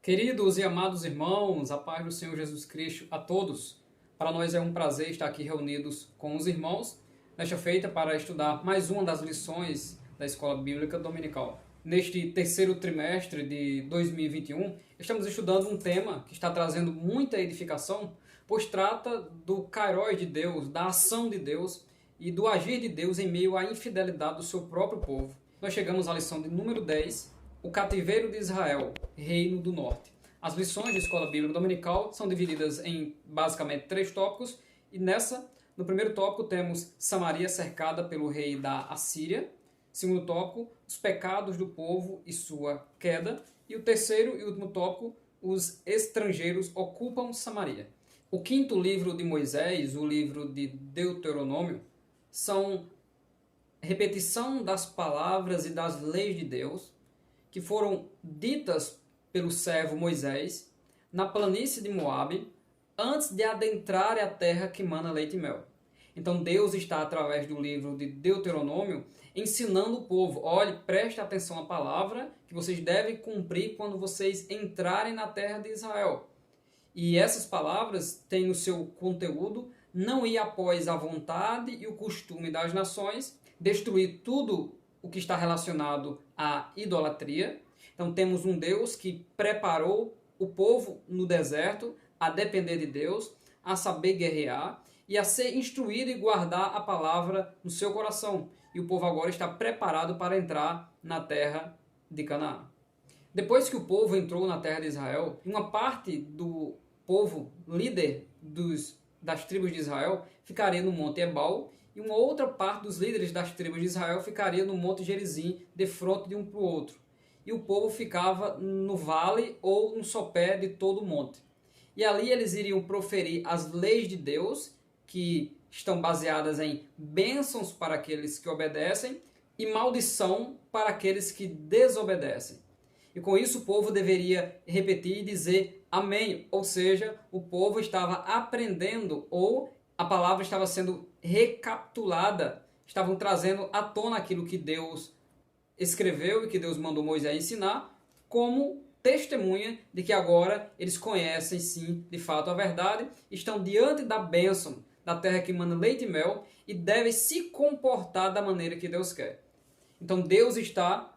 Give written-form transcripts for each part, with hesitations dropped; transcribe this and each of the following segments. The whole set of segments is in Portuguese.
Queridos e amados irmãos, a paz do Senhor Jesus Cristo a todos. Para nós é um prazer estar aqui reunidos com os irmãos nesta feita para estudar mais uma das lições da Escola Bíblica Dominical. Neste terceiro trimestre de 2021, estamos estudando um tema que está trazendo muita edificação, pois trata do Kairos de Deus, da ação de Deus e do agir de Deus em meio à infidelidade do seu próprio povo. Nós chegamos à lição de número 10, o cativeiro de Israel, Reino do Norte. As lições de Escola Bíblica Dominical são divididas em basicamente 3 tópicos, e no primeiro tópico temos Samaria cercada pelo rei da Assíria. Segundo tópico, os pecados do povo e sua queda. E o terceiro e último tópico, os estrangeiros ocupam Samaria. O quinto livro de Moisés, o livro de Deuteronômio, são repetição das palavras e das leis de Deus que foram ditas pelo servo Moisés na planície de Moabe antes de adentrar a terra que mana leite e mel. Então Deus está, através do livro de Deuteronômio, ensinando o povo: olhe, preste atenção à palavra que vocês devem cumprir quando vocês entrarem na terra de Israel. E essas palavras têm no seu conteúdo não ir após a vontade e o costume das nações, destruir tudo o que está relacionado à idolatria. Então temos um Deus que preparou o povo no deserto a depender de Deus, a saber guerrear e a ser instruído e guardar a palavra no seu coração. E o povo agora está preparado para entrar na terra de Canaã. Depois que o povo entrou na terra de Israel, uma parte do povo líder das tribos de Israel ficaria no Monte Ebal, e uma outra parte dos líderes das tribos de Israel ficaria no Monte Gerizim, de frente de um para o outro. E o povo ficava no vale ou no sopé de todo o monte. E ali eles iriam proferir as leis de Deus, que estão baseadas em bênçãos para aqueles que obedecem e maldição para aqueles que desobedecem. E com isso o povo deveria repetir e dizer amém, ou seja, o povo estava aprendendo, ou a palavra estava sendo recapitulada, estavam trazendo à tona aquilo que Deus escreveu e que Deus mandou Moisés ensinar, como testemunha de que agora eles conhecem sim, de fato, a verdade, estão diante da bênção da terra que manda leite e mel e devem se comportar da maneira que Deus quer. Então Deus está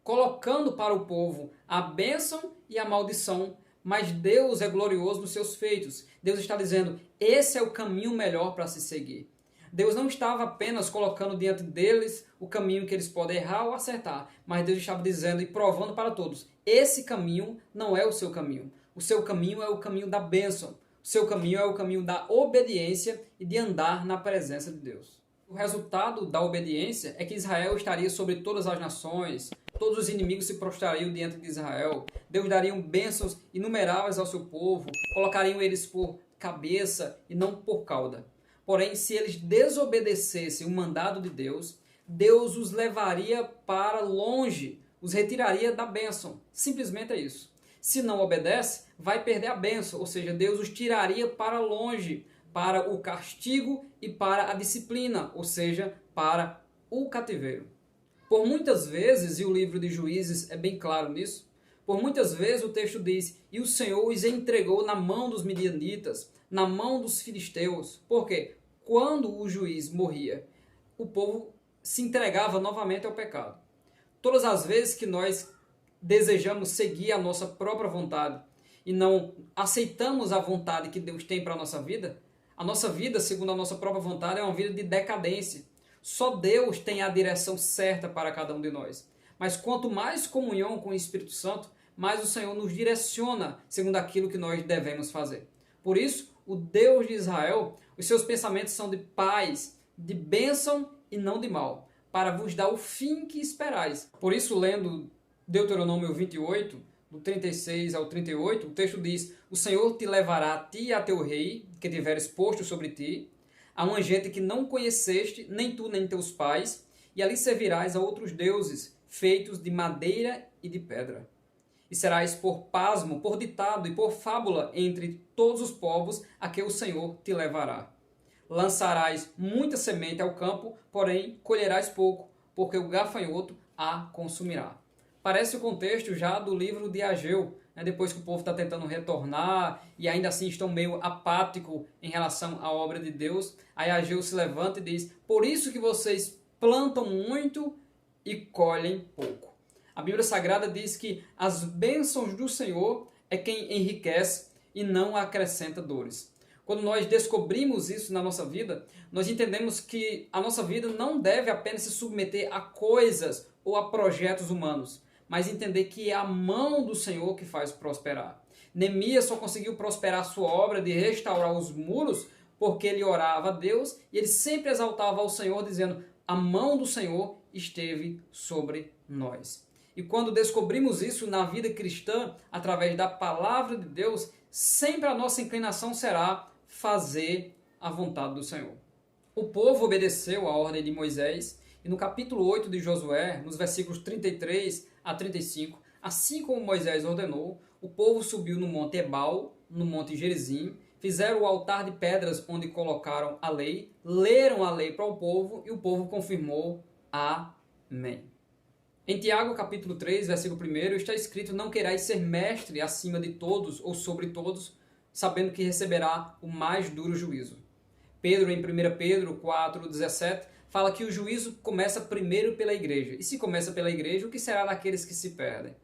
colocando para o povo a bênção e a maldição, mas Deus é glorioso nos seus feitos. Deus está dizendo: esse é o caminho melhor para se seguir. Deus não estava apenas colocando diante deles o caminho que eles podem errar ou acertar, mas Deus estava dizendo e provando para todos: esse caminho não é o seu caminho. O seu caminho é o caminho da bênção. O seu caminho é o caminho da obediência e de andar na presença de Deus. O resultado da obediência é que Israel estaria sobre todas as nações, todos os inimigos se prostrariam diante de Israel, Deus daria bênçãos inumeráveis ao seu povo, colocariam eles por cabeça e não por cauda. Porém, se eles desobedecessem o mandado de Deus, Deus os levaria para longe, os retiraria da bênção. Simplesmente é isso. Se não obedece, vai perder a bênção, ou seja, Deus os tiraria para longe, para o castigo e para a disciplina, ou seja, para o cativeiro. Por muitas vezes, e o livro de Juízes é bem claro nisso, por muitas vezes o texto diz: e o Senhor os entregou na mão dos midianitas, na mão dos filisteus. Por quê? Quando o juiz morria, o povo se entregava novamente ao pecado. Todas as vezes que nós desejamos seguir a nossa própria vontade e não aceitamos a vontade que Deus tem para a nossa vida, segundo a nossa própria vontade, é uma vida de decadência. Só Deus tem a direção certa para cada um de nós. Mas quanto mais comunhão com o Espírito Santo, mais o Senhor nos direciona segundo aquilo que nós devemos fazer. Por isso, o Deus de Israel, os seus pensamentos são de paz, de bênção e não de mal, para vos dar o fim que esperais. Por isso, lendo Deuteronômio 28, do 36 ao 38, o texto diz: o Senhor te levará a ti e a teu rei, que tiveres posto sobre ti, a uma gente que não conheceste, nem tu nem teus pais, e ali servirás a outros deuses, feitos de madeira e de pedra. E serás por pasmo, por ditado e por fábula entre todos os povos a que o Senhor te levará. Lançarás muita semente ao campo, porém colherás pouco, porque o gafanhoto a consumirá. Parece o contexto já do livro de Ageu, né, depois que o povo está tentando retornar e ainda assim estão meio apático em relação à obra de Deus, aí Ageu se levanta e diz: por isso que vocês plantam muito e colhem pouco. A Bíblia Sagrada diz que as bênçãos do Senhor é quem enriquece e não acrescenta dores. Quando nós descobrimos isso na nossa vida, nós entendemos que a nossa vida não deve apenas se submeter a coisas ou a projetos humanos, mas entender que é a mão do Senhor que faz prosperar. Neemias só conseguiu prosperar a sua obra de restaurar os muros porque ele orava a Deus e ele sempre exaltava ao Senhor, dizendo: a mão do Senhor esteve sobre nós. E quando descobrimos isso na vida cristã, através da palavra de Deus, sempre a nossa inclinação será fazer a vontade do Senhor. O povo obedeceu a ordem de Moisés e no capítulo 8 de Josué, nos versículos 33 a 35, assim como Moisés ordenou, o povo subiu no monte Ebal, no monte Gerizim, fizeram o altar de pedras onde colocaram a lei, leram a lei para o povo e o povo confirmou: Amém. Em Tiago, capítulo 3, versículo 1, está escrito: não querais ser mestre acima de todos ou sobre todos, sabendo que receberá o mais duro juízo. Pedro, em 1 Pedro 4, 17, fala que o juízo começa primeiro pela igreja. E se começa pela igreja, o que será daqueles que se perdem?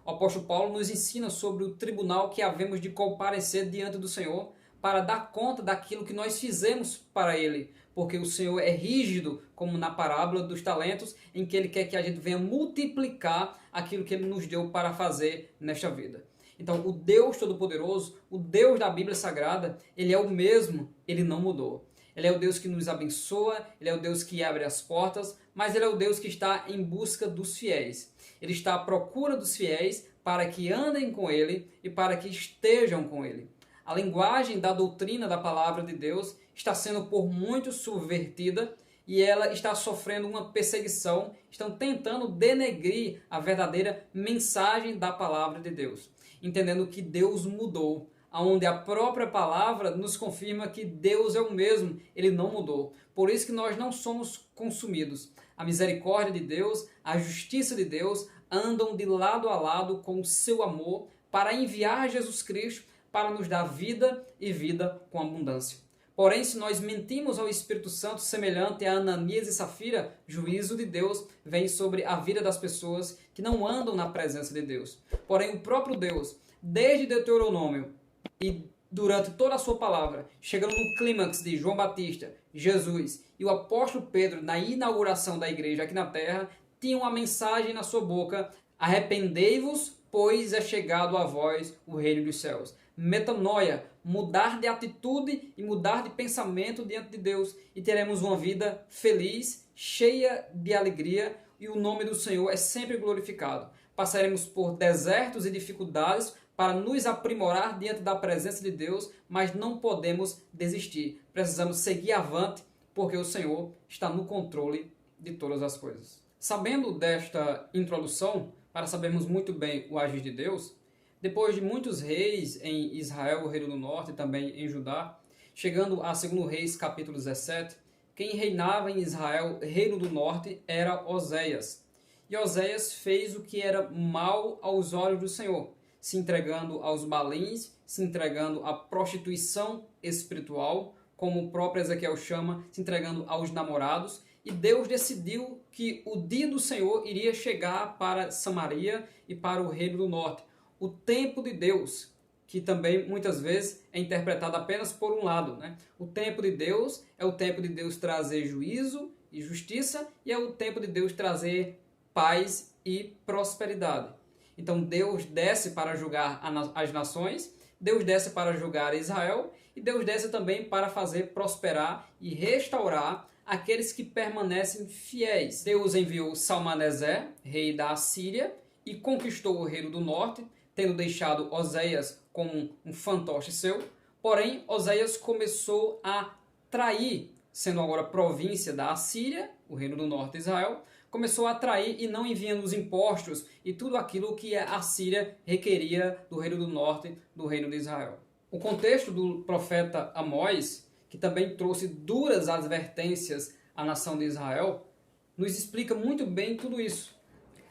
O apóstolo Paulo nos ensina sobre o tribunal que havemos de comparecer diante do Senhor para dar conta daquilo que nós fizemos para Ele, porque o Senhor é rígido, como na parábola dos talentos, em que Ele quer que a gente venha multiplicar aquilo que Ele nos deu para fazer nesta vida. Então, o Deus Todo-Poderoso, o Deus da Bíblia Sagrada, Ele é o mesmo, Ele não mudou. Ele é o Deus que nos abençoa, Ele é o Deus que abre as portas, mas Ele é o Deus que está em busca dos fiéis. Ele está à procura dos fiéis para que andem com Ele e para que estejam com Ele. A linguagem da doutrina da palavra de Deus está sendo por muitos subvertida e ela está sofrendo uma perseguição, estão tentando denegrir a verdadeira mensagem da palavra de Deus, entendendo que Deus mudou, onde a própria palavra nos confirma que Deus é o mesmo, Ele não mudou. Por isso que nós não somos consumidos. A misericórdia de Deus, a justiça de Deus andam de lado a lado com o seu amor para enviar Jesus Cristo para nos dar vida e vida com abundância. Porém, se nós mentimos ao Espírito Santo semelhante a Ananias e Safira, juízo de Deus vem sobre a vida das pessoas que não andam na presença de Deus. Porém, o próprio Deus, desde Deuteronômio e durante toda a sua palavra, chegando no clímax de João Batista, Jesus e o apóstolo Pedro na inauguração da igreja aqui na terra, tinham uma mensagem na sua boca: arrependei-vos, pois é chegado a vós o reino dos céus. Metanoia, mudar de atitude e mudar de pensamento diante de Deus, e teremos uma vida feliz, cheia de alegria, e o nome do Senhor é sempre glorificado. Passaremos por desertos e dificuldades para nos aprimorar diante da presença de Deus, mas não podemos desistir. Precisamos seguir avante, porque o Senhor está no controle de todas as coisas. Sabendo desta introdução, para sabermos muito bem o agir de Deus, depois de muitos reis em Israel, o reino do norte, e também em Judá, chegando a 2 Reis, capítulo 17, quem reinava em Israel, reino do norte, era Oséias. E Oséias fez o que era mal aos olhos do Senhor, se entregando aos balins, se entregando à prostituição espiritual, como o próprio Ezequiel chama, se entregando aos namorados. E Deus decidiu que o dia do Senhor iria chegar para Samaria e para o reino do norte. O tempo de Deus, que também muitas vezes é interpretado apenas por um lado, né? O tempo de Deus é o tempo de Deus trazer juízo e justiça, e é o tempo de Deus trazer paz e prosperidade. Então Deus desce para julgar as nações, Deus desce para julgar Israel, e Deus desce também para fazer prosperar e restaurar aqueles que permanecem fiéis. Deus enviou Salmaneser, rei da Assíria, e conquistou o reino do norte, tendo deixado Oséias como um fantoche seu. Porém, Oséias começou a trair, sendo agora província da Assíria, o reino do norte de Israel, começou a trair e não enviando os impostos e tudo aquilo que a Assíria requeria do reino do norte, do reino de Israel. O contexto do profeta Amós, que também trouxe duras advertências à nação de Israel, nos explica muito bem tudo isso.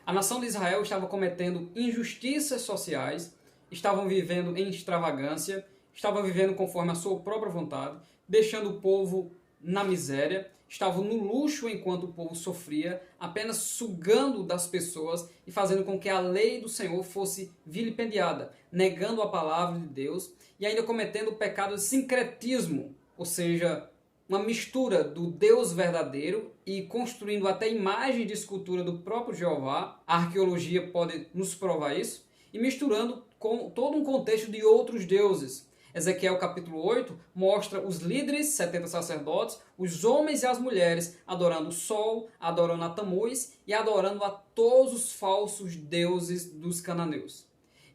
A nação de Israel estava cometendo injustiças sociais, estavam vivendo em extravagância, estavam vivendo conforme a sua própria vontade, deixando o povo na miséria, estavam no luxo enquanto o povo sofria, apenas sugando das pessoas e fazendo com que a lei do Senhor fosse vilipendiada, negando a palavra de Deus e ainda cometendo o pecado de sincretismo, ou seja, uma mistura do Deus verdadeiro e construindo até imagem de escultura do próprio Jeová. A arqueologia pode nos provar isso, e misturando com todo um contexto de outros deuses. Ezequiel capítulo 8 mostra os líderes, 70 sacerdotes, os homens e as mulheres adorando o sol, adorando a Tamuz e adorando a todos os falsos deuses dos cananeus.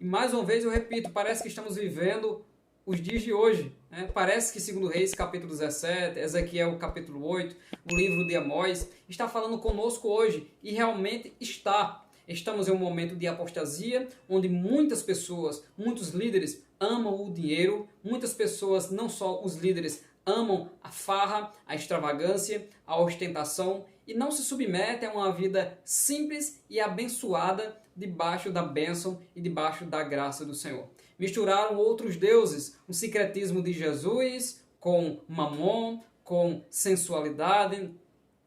E mais uma vez eu repito, parece que estamos vivendo os dias de hoje. Parece que 2 Reis capítulo 17, Ezequiel capítulo 8, o livro de Amós, está falando conosco hoje, e realmente está. Estamos em um momento de apostasia, onde muitas pessoas, muitos líderes amam o dinheiro, muitas pessoas, não só os líderes, amam a farra, a extravagância, a ostentação e não se submetem a uma vida simples e abençoada debaixo da bênção e debaixo da graça do Senhor. Misturaram outros deuses, o sincretismo de Jesus com Mamon, com sensualidade,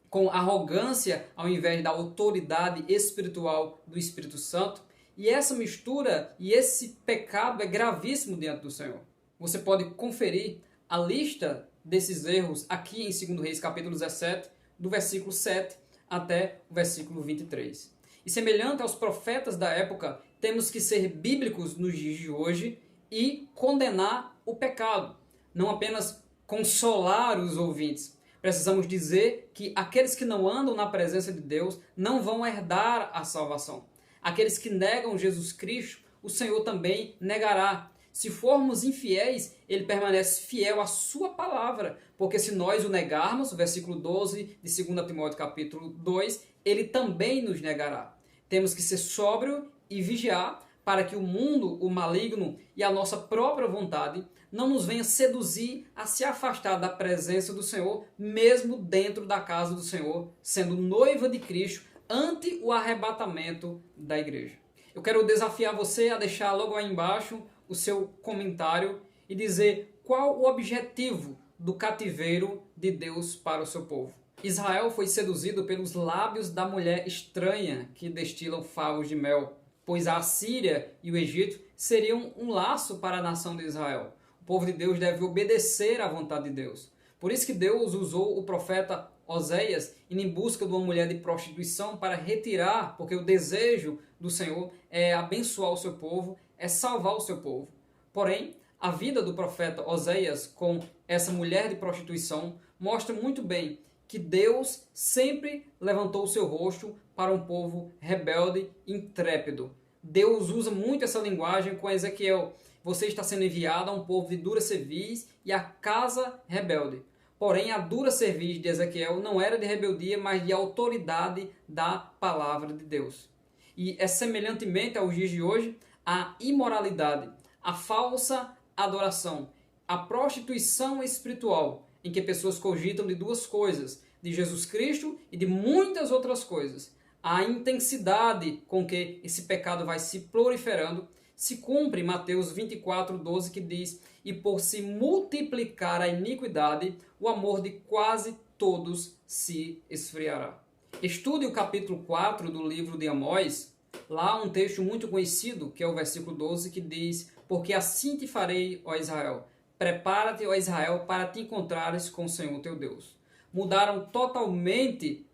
com arrogância ao invés da autoridade espiritual do Espírito Santo. E essa mistura e esse pecado é gravíssimo diante do Senhor. Você pode conferir a lista desses erros aqui em 2 Reis capítulo 17, do versículo 7 até o versículo 23. E semelhante aos profetas da época, temos que ser bíblicos nos dias de hoje e condenar o pecado, não apenas consolar os ouvintes. Precisamos dizer que aqueles que não andam na presença de Deus não vão herdar a salvação. Aqueles que negam Jesus Cristo, o Senhor também negará. Se formos infiéis, ele permanece fiel à sua palavra, porque se nós o negarmos, versículo 12 de 2 Timóteo capítulo 2, ele também nos negará. Temos que ser sóbrio e vigiar para que o mundo, o maligno e a nossa própria vontade não nos venha seduzir a se afastar da presença do Senhor, mesmo dentro da casa do Senhor, sendo noiva de Cristo, ante o arrebatamento da igreja. Eu quero desafiar você a deixar logo aí embaixo o seu comentário e dizer qual o objetivo do cativeiro de Deus para o seu povo. Israel foi seduzido pelos lábios da mulher estranha que destilam favos de mel, pois a Assíria e o Egito seriam um laço para a nação de Israel. O povo de Deus deve obedecer à vontade de Deus. Por isso que Deus usou o profeta Oséias indo em busca de uma mulher de prostituição para retirar, porque o desejo do Senhor é abençoar o seu povo, é salvar o seu povo. Porém, a vida do profeta Oséias com essa mulher de prostituição mostra muito bem que Deus sempre levantou o seu rosto para um povo rebelde e intrépido. Deus usa muito essa linguagem com Ezequiel. Você está sendo enviado a um povo de dura cerviz e a casa rebelde. Porém, a dura cerviz de Ezequiel não era de rebeldia, mas de autoridade da palavra de Deus. E é semelhantemente aos dias de hoje, a imoralidade, a falsa adoração, a prostituição espiritual, em que pessoas cogitam de duas coisas, de Jesus Cristo e de muitas outras coisas. A intensidade com que esse pecado vai se proliferando se cumpre em Mateus 24:12, que diz: e por se multiplicar a iniquidade, o amor de quase todos se esfriará. Estude o capítulo 4 do livro de Amós, lá um texto muito conhecido, que é o versículo 12, que diz: porque assim te farei, ó Israel, prepara-te, ó Israel, para te encontrares com o Senhor teu Deus. Mudaram totalmente,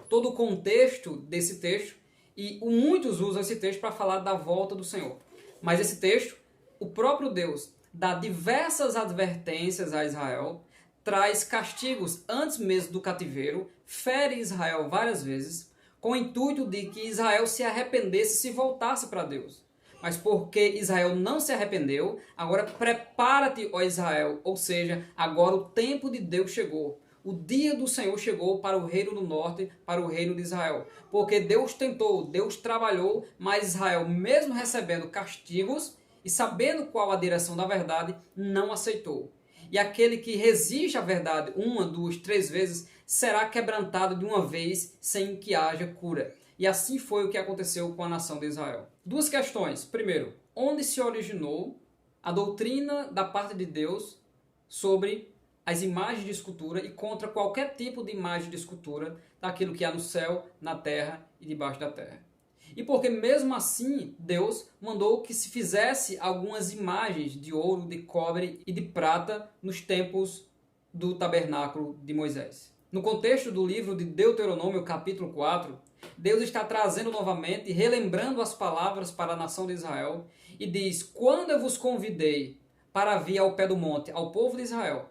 todo o contexto desse texto, e muitos usam esse texto para falar da volta do Senhor. Mas esse texto, o próprio Deus dá diversas advertências a Israel, traz castigos antes mesmo do cativeiro, fere Israel várias vezes, com o intuito de que Israel se arrependesse e se voltasse para Deus. Mas porque Israel não se arrependeu, agora prepara-te, ó Israel, ou seja, agora o tempo de Deus chegou. O dia do Senhor chegou para o reino do norte, para o reino de Israel. Porque Deus tentou, Deus trabalhou, mas Israel, mesmo recebendo castigos e sabendo qual a direção da verdade, não aceitou. E aquele que resiste à verdade 1, 2, 3 vezes, será quebrantado de uma vez sem que haja cura. E assim foi o que aconteceu com a nação de Israel. Duas questões. Primeiro, onde se originou a doutrina da parte de Deus sobre as imagens de escultura e contra qualquer tipo de imagem de escultura daquilo que há no céu, na terra e debaixo da terra. E porque mesmo assim Deus mandou que se fizesse algumas imagens de ouro, de cobre e de prata nos templos do tabernáculo de Moisés. No contexto do livro de Deuteronômio, capítulo 4, Deus está trazendo novamente, relembrando as palavras para a nação de Israel e diz: quando eu vos convidei para vir ao pé do monte, ao povo de Israel,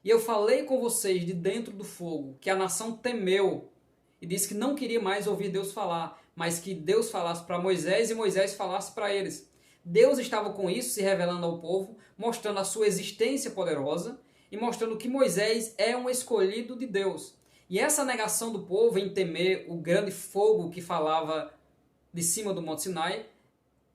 e eu falei com vocês de dentro do fogo, que a nação temeu e disse que não queria mais ouvir Deus falar, mas que Deus falasse para Moisés e Moisés falasse para eles. Deus estava com isso se revelando ao povo, mostrando a sua existência poderosa e mostrando que Moisés é um escolhido de Deus. E essa negação do povo em temer o grande fogo que falava de cima do Monte Sinai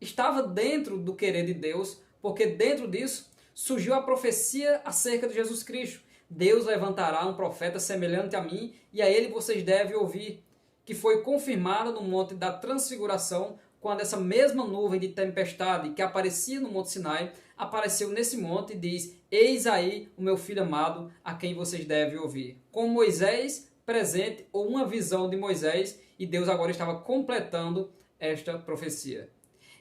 estava dentro do querer de Deus, porque dentro disso surgiu a profecia acerca de Jesus Cristo. Deus levantará um profeta semelhante a mim e a ele vocês devem ouvir, que foi confirmada no Monte da Transfiguração, quando essa mesma nuvem de tempestade que aparecia no Monte Sinai, apareceu nesse monte e diz: eis aí o meu filho amado, a quem vocês devem ouvir. Com Moisés presente, ou uma visão de Moisés, e Deus agora estava completando esta profecia.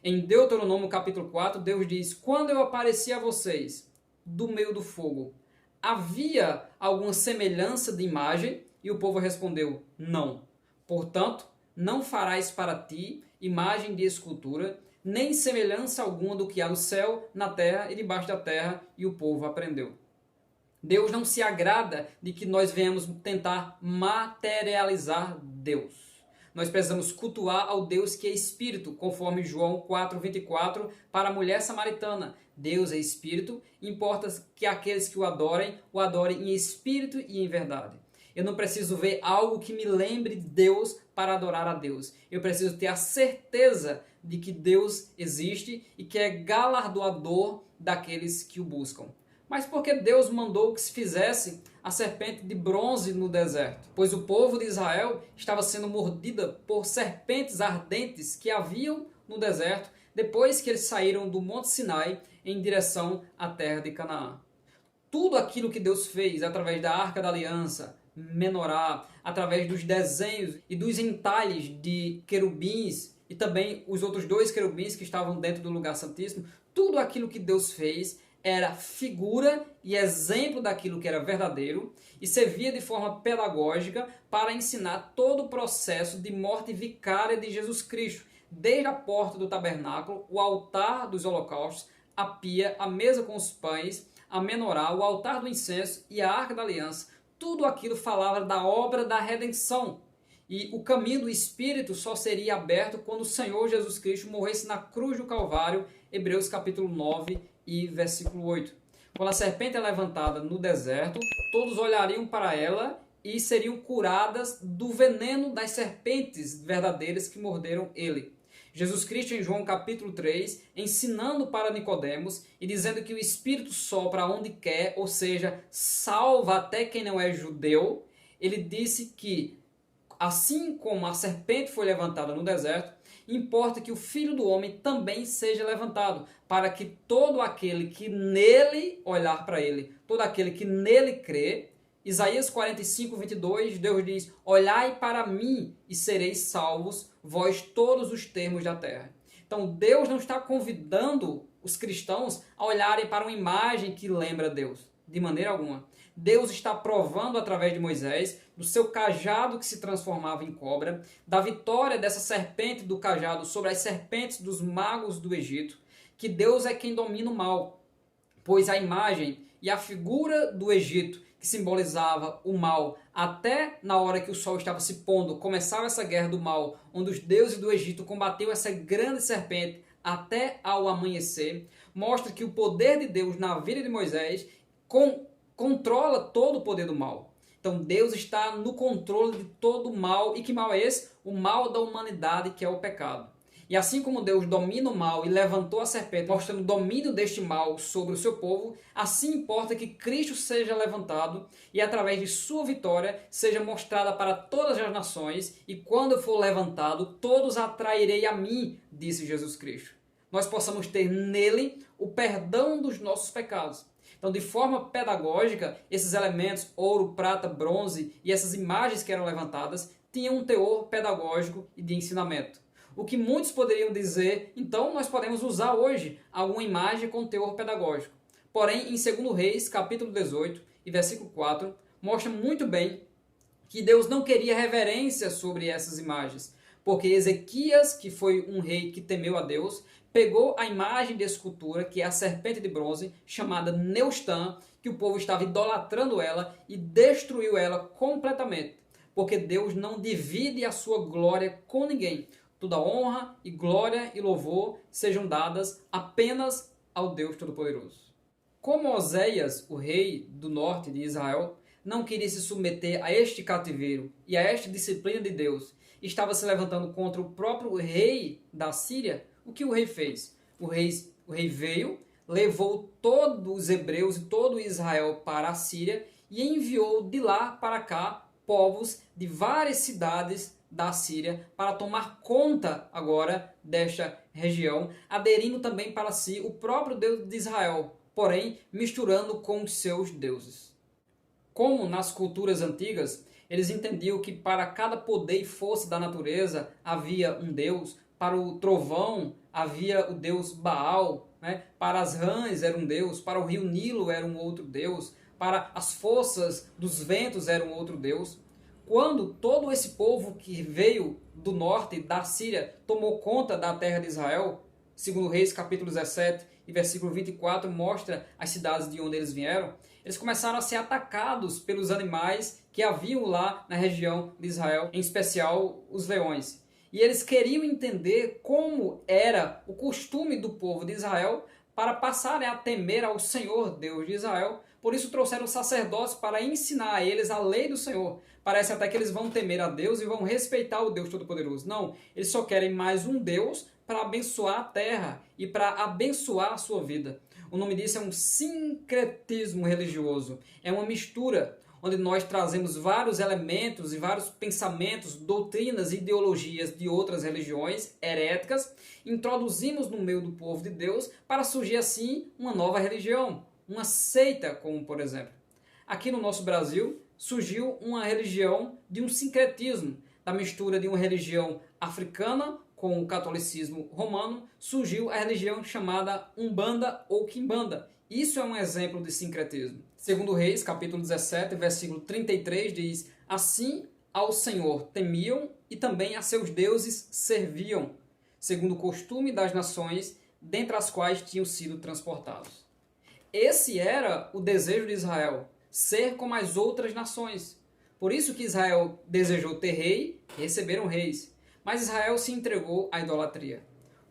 Em Deuteronômio capítulo 4, Deus diz: quando eu apareci a vocês do meio do fogo, havia alguma semelhança de imagem? E o povo respondeu: não. Portanto, não farás para ti imagem de escultura, nem semelhança alguma do que há no céu, na terra e debaixo da terra. E o povo aprendeu. Deus não se agrada de que nós venhamos tentar materializar Deus. Nós precisamos cultuar ao Deus que é Espírito, conforme João 4,24, para a mulher samaritana. Deus é Espírito, importa que aqueles que o adorem em Espírito e em verdade. Eu não preciso ver algo que me lembre Deus para adorar a Deus. Eu preciso ter a certeza de que Deus existe e que é galardoador daqueles que o buscam. Mas por que Deus mandou que se fizesse a serpente de bronze no deserto? Pois o povo de Israel estava sendo mordida por serpentes ardentes que haviam no deserto depois que eles saíram do Monte Sinai em direção à terra de Canaã. Tudo aquilo que Deus fez através da Arca da Aliança, Menorá, através dos desenhos e dos entalhes de querubins e também os outros 2 querubins que estavam dentro do lugar santíssimo, tudo aquilo que Deus fez era figura e exemplo daquilo que era verdadeiro e servia de forma pedagógica para ensinar todo o processo de morte vicária de Jesus Cristo, desde a porta do tabernáculo, o altar dos holocaustos, a pia, a mesa com os pães, a menorá, o altar do incenso e a arca da aliança. Tudo aquilo falava da obra da redenção. E o caminho do Espírito só seria aberto quando o Senhor Jesus Cristo morresse na cruz do Calvário, Hebreus capítulo 9 e versículo 8. Quando a serpente é levantada no deserto, todos olhariam para ela e seriam curadas do veneno das serpentes verdadeiras que morderam ele. Jesus Cristo em João capítulo 3, ensinando para Nicodemos e dizendo que o Espírito sopra onde quer, ou seja, salva até quem não é judeu, ele disse que, assim como a serpente foi levantada no deserto, importa que o Filho do Homem também seja levantado, para que todo aquele que nele olhar para ele, todo aquele que nele crê, Isaías 45, 22, Deus diz: olhai para mim e sereis salvos, vós todos os termos da terra. Então Deus não está convidando os cristãos a olharem para uma imagem que lembra Deus, de maneira alguma. Deus está provando através de Moisés, do seu cajado que se transformava em cobra, da vitória dessa serpente do cajado sobre as serpentes dos magos do Egito, que Deus é quem domina o mal, pois a imagem e a figura do Egito, que simbolizava o mal, até na hora que o sol estava se pondo, começava essa guerra do mal, onde os deuses do Egito combateu essa grande serpente até ao amanhecer, mostra que o poder de Deus na vida de Moisés controla todo o poder do mal. Então Deus está no controle de todo o mal. E que mal é esse? O mal da humanidade, que é o pecado. E assim como Deus domina o mal e levantou a serpente, mostrando o domínio deste mal sobre o seu povo, assim importa que Cristo seja levantado e através de sua vitória seja mostrada para todas as nações, e quando eu for levantado, todos atrairei a mim, disse Jesus Cristo. nós possamos ter nele o perdão dos nossos pecados. Então, de forma pedagógica, esses elementos, ouro, prata, bronze e essas imagens que eram levantadas, tinham um teor pedagógico e de ensinamento. O que muitos poderiam dizer, então nós podemos usar hoje alguma imagem com teor pedagógico. Porém, em 2 Reis, capítulo 18 e versículo 4, mostra muito bem que Deus não queria reverência sobre essas imagens, porque Ezequias, que foi um rei que temeu a Deus, pegou a imagem de escultura, que é a serpente de bronze, chamada Neustã, que o povo estava idolatrando ela, e destruiu ela completamente, porque Deus não divide a sua glória com ninguém. Toda honra e glória e louvor sejam dadas apenas ao Deus Todo-Poderoso. Como Oséias, o rei do norte de Israel, não queria se submeter a este cativeiro e a esta disciplina de Deus, estava se levantando contra o próprio rei da Síria, o que o rei fez? O rei veio, levou todos os hebreus e todo Israel para a Síria e enviou de lá para cá povos de várias cidades da Síria para tomar conta agora desta região, aderindo também para si o próprio Deus de Israel, porém misturando com os seus deuses. Como nas culturas antigas, eles entendiam que para cada poder e força da natureza havia um Deus, para o trovão havia o Deus Baal, né? Para as rãs era um Deus, para o rio Nilo era um outro Deus, para as forças dos ventos era um outro Deus. Quando todo esse povo que veio do norte, da Síria, tomou conta da terra de Israel, segundo Reis capítulo 17 e versículo 24 mostra as cidades de onde eles vieram, eles começaram a ser atacados pelos animais que haviam lá na região de Israel, em especial os leões. E eles queriam entender como era o costume do povo de Israel para passarem a temer ao Senhor, Deus de Israel. Por isso trouxeram sacerdotes para ensinar a eles a lei do Senhor. Parece até que eles vão temer a Deus e vão respeitar o Deus Todo-Poderoso. Não, eles só querem mais um Deus para abençoar a terra e para abençoar a sua vida. O nome disso é um sincretismo religioso. É uma mistura onde nós trazemos vários elementos e vários pensamentos, doutrinas e ideologias de outras religiões heréticas, introduzimos no meio do povo de Deus para surgir assim uma nova religião, uma seita, como por exemplo. Aqui no nosso Brasil surgiu uma religião de um sincretismo, da mistura de uma religião africana com o catolicismo romano, surgiu a religião chamada Umbanda ou Quimbanda. Isso é um exemplo de sincretismo. Segundo Reis, capítulo 17, versículo 33, diz: assim ao Senhor temiam e também a seus deuses serviam, segundo o costume das nações, dentre as quais tinham sido transportados. Esse era o desejo de Israel, ser como as outras nações. Por isso que Israel desejou ter rei e receberam reis. Mas Israel se entregou à idolatria.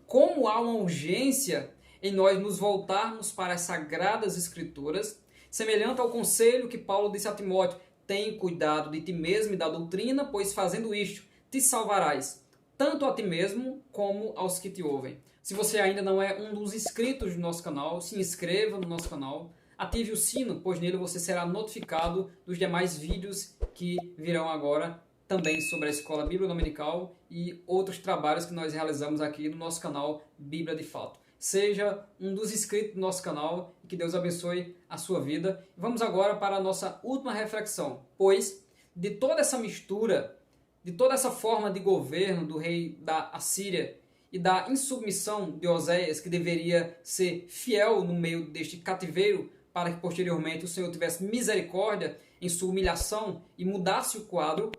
Como há uma urgência em nós nos voltarmos para as Sagradas Escrituras, semelhante ao conselho que Paulo disse a Timóteo: tem cuidado de ti mesmo e da doutrina, pois fazendo isto te salvarás, tanto a ti mesmo como aos que te ouvem. Se você ainda não é um dos inscritos do nosso canal, se inscreva no nosso canal, ative o sino, pois nele você será notificado dos demais vídeos que virão agora, também sobre a Escola Bíblica Dominical e outros trabalhos que nós realizamos aqui no nosso canal Bíblia de Fato. Seja um dos inscritos do nosso canal e que Deus abençoe a sua vida. Vamos agora para a nossa última reflexão, pois de toda essa mistura, de toda essa forma de governo do rei da Assíria e da insubmissão de Oséias, que deveria ser fiel no meio deste cativeiro, para que posteriormente o Senhor tivesse misericórdia em sua humilhação e mudasse o quadro,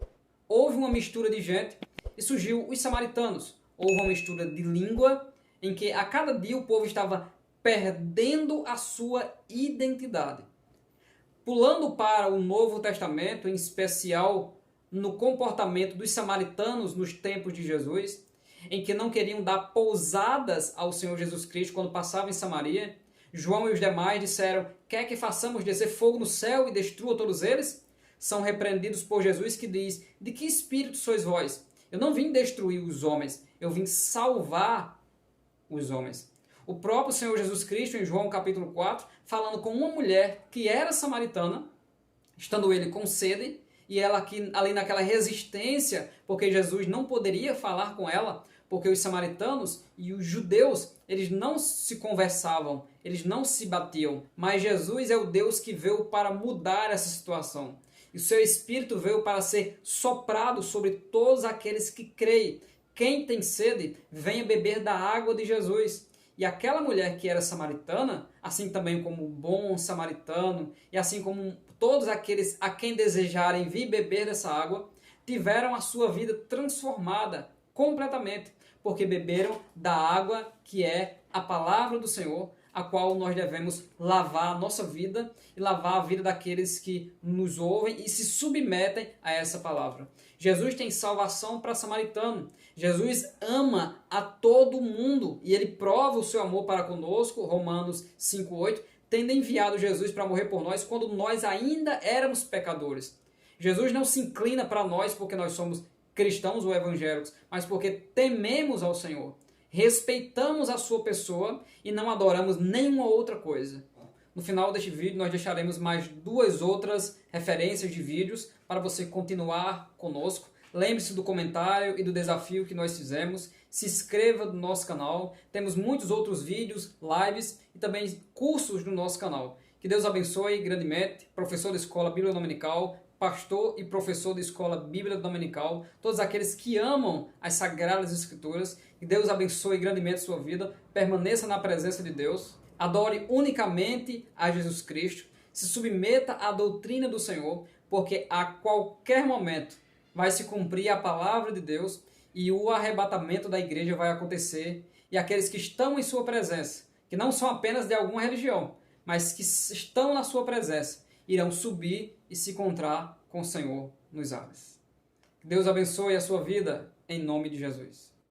houve uma mistura de gente e surgiu os samaritanos. Houve uma mistura de língua, em que a cada dia o povo estava perdendo a sua identidade. Pulando para o Novo Testamento, em especial no comportamento dos samaritanos nos tempos de Jesus, em que não queriam dar pousadas ao Senhor Jesus Cristo quando passavam em Samaria, João e os demais disseram: quer que façamos descer fogo no céu e destrua todos eles? São repreendidos por Jesus, que diz: de que espírito sois vós? Eu não vim destruir os homens, eu vim salvar os homens. O próprio Senhor Jesus Cristo, em João capítulo 4, falando com uma mulher que era samaritana, estando ele com sede, e ela aqui, ali naquela resistência, porque Jesus não poderia falar com ela, porque os samaritanos e os judeus, eles não se conversavam, eles não se batiam, mas Jesus é o Deus que veio para mudar essa situação. E o seu Espírito veio para ser soprado sobre todos aqueles que creem. Quem tem sede, venha beber da água de Jesus. E aquela mulher que era samaritana, assim também como o bom samaritano, e assim como todos aqueles a quem desejarem vir beber dessa água, tiveram a sua vida transformada completamente, porque beberam da água que é a palavra do Senhor, a qual nós devemos lavar a nossa vida e lavar a vida daqueles que nos ouvem e se submetem a essa palavra. Jesus tem salvação para samaritano. Jesus ama a todo mundo e ele prova o seu amor para conosco, Romanos 5,8, tendo enviado Jesus para morrer por nós quando nós ainda éramos pecadores. Jesus não se inclina para nós porque nós somos cristãos ou evangélicos, mas porque tememos ao Senhor. Respeitamos a sua pessoa e não adoramos nenhuma outra coisa. No final deste vídeo nós deixaremos mais 2 outras referências de vídeos para você continuar conosco. Lembre-se do comentário e do desafio que nós fizemos. Se inscreva no nosso canal. Temos muitos outros vídeos, lives e também cursos no nosso canal. Que Deus abençoe grandemente. Professor da Escola Bíblica Dominical, pastor e professor da Escola Bíblica Dominical, todos aqueles que amam as Sagradas Escrituras, que Deus abençoe grandemente a sua vida, permaneça na presença de Deus, adore unicamente a Jesus Cristo, se submeta à doutrina do Senhor, porque a qualquer momento vai se cumprir a palavra de Deus e o arrebatamento da igreja vai acontecer, e aqueles que estão em sua presença, que não são apenas de alguma religião, mas que estão na sua presença, irão subir e se encontrar com o Senhor nos ares. Que Deus abençoe a sua vida, em nome de Jesus.